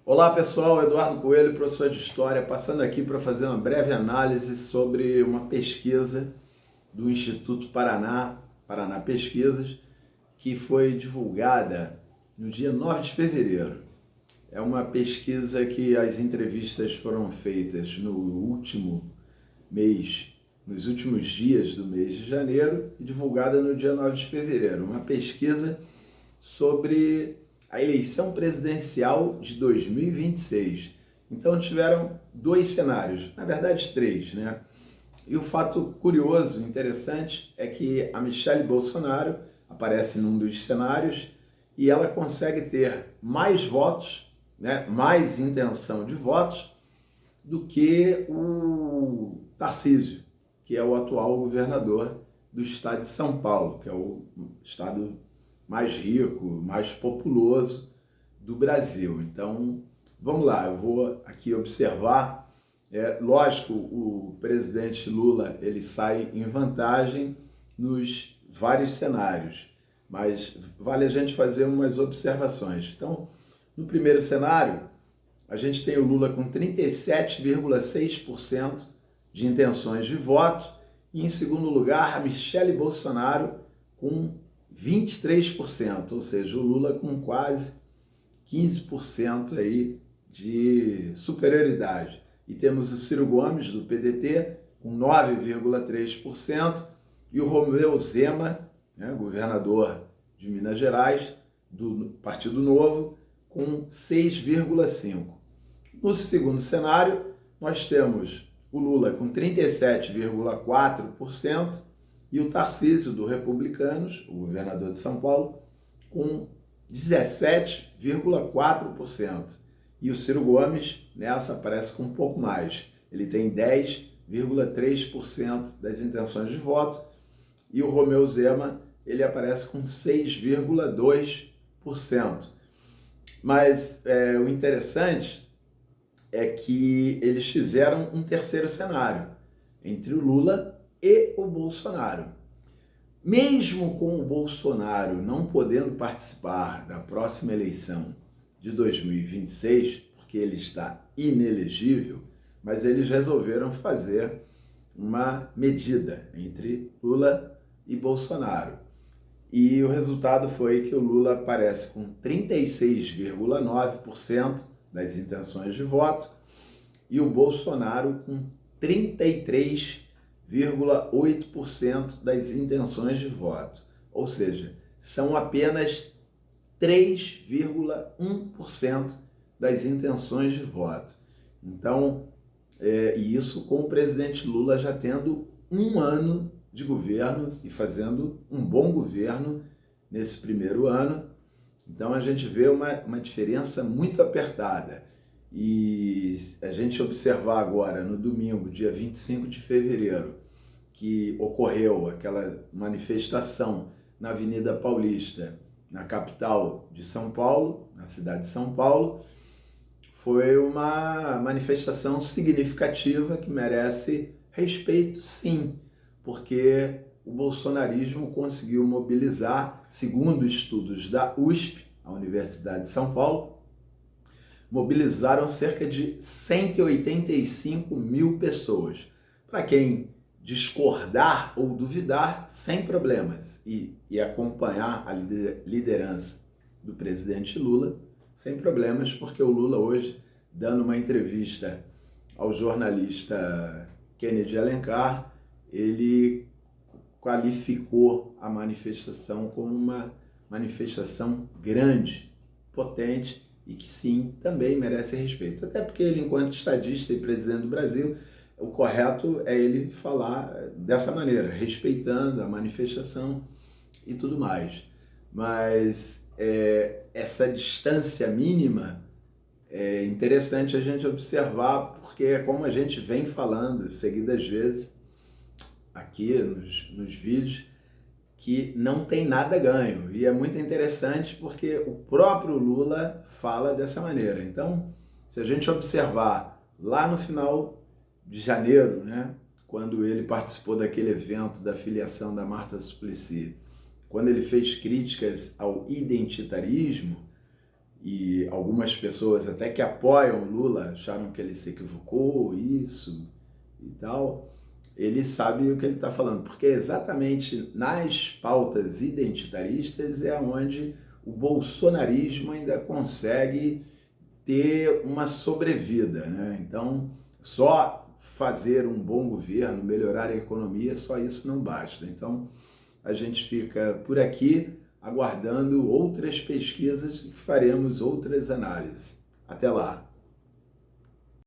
Olá pessoal, Eduardo Coelho, professor de História, passando aqui para fazer uma breve análise sobre uma pesquisa do Instituto Paraná Pesquisas, que foi divulgada no dia 9 de fevereiro. É uma pesquisa que as entrevistas foram feitas no último mês, nos últimos dias do mês de janeiro e divulgada no dia 9 de fevereiro. Uma pesquisa sobre a eleição presidencial de 2026. Então tiveram dois cenários, na verdade três, né? E o fato curioso, interessante, é que a Michelle Bolsonaro aparece num dos cenários e ela consegue ter mais votos, né, mais intenção de votos, do que o Tarcísio, que é o atual governador do estado de São Paulo, que é o estado mais rico, mais populoso do Brasil. Então, vamos lá, eu vou aqui observar. Lógico, o presidente Lula ele sai em vantagem nos vários cenários, mas vale a gente fazer umas observações. Então, no primeiro cenário, a gente tem o Lula com 37,6% de intenções de voto e, em segundo lugar, a Michelle Bolsonaro com 23%, ou seja, o Lula com quase 15% aí de superioridade. E temos o Ciro Gomes, do PDT, com 9,3%, e o Romeu Zema, né, governador de Minas Gerais, do Partido Novo, com 6,5%. No segundo cenário, nós temos o Lula com 37,4%, e o Tarcísio, do Republicanos, o governador de São Paulo, com 17,4%. E o Ciro Gomes, nessa, aparece com um pouco mais. Ele tem 10,3% das intenções de voto. E o Romeu Zema, ele aparece com 6,2%. Mas o interessante é que eles fizeram um terceiro cenário, entre o Lula e o Bolsonaro. Mesmo com o Bolsonaro não podendo participar da próxima eleição de 2026, porque ele está inelegível, mas eles resolveram fazer uma medida entre Lula e Bolsonaro. E o resultado foi que o Lula aparece com 36,9% das intenções de voto e o Bolsonaro com 33,8% das intenções de voto. Ou seja, são apenas 3,1% das intenções de voto. Então, e isso com o presidente Lula já tendo um ano de governo e fazendo um bom governo nesse primeiro ano. Então a gente vê uma diferença muito apertada. E a gente observar agora, no domingo, dia 25 de fevereiro, que ocorreu aquela manifestação na Avenida Paulista, na capital de São Paulo, na cidade de São Paulo, foi uma manifestação significativa que merece respeito, sim, porque o bolsonarismo conseguiu mobilizar, segundo estudos da USP, a Universidade de São Paulo, mobilizaram cerca de 185 mil pessoas. Para quem discordar ou duvidar, sem problemas, e acompanhar a liderança do presidente Lula, sem problemas, porque o Lula hoje, dando uma entrevista ao jornalista Kennedy Alencar, ele qualificou a manifestação como uma manifestação grande, potente, e que sim, também merece respeito. Até porque ele, enquanto estadista e presidente do Brasil, o correto é ele falar dessa maneira, respeitando a manifestação e tudo mais. Mas essa distância mínima é interessante a gente observar, porque é como a gente vem falando seguidas vezes aqui nos vídeos, que não tem nada ganho. E é muito interessante porque o próprio Lula fala dessa maneira. Então, se a gente observar lá no final de janeiro, né, quando ele participou daquele evento da filiação da Marta Suplicy, quando ele fez críticas ao identitarismo e algumas pessoas até que apoiam o Lula acharam que ele se equivocou, isso e tal, ele sabe o que ele está falando, porque exatamente nas pautas identitaristas é onde o bolsonarismo ainda consegue ter uma sobrevida, né? Então, só fazer um bom governo, melhorar a economia, só isso não basta. Então, a gente fica por aqui aguardando outras pesquisas e faremos outras análises. Até lá!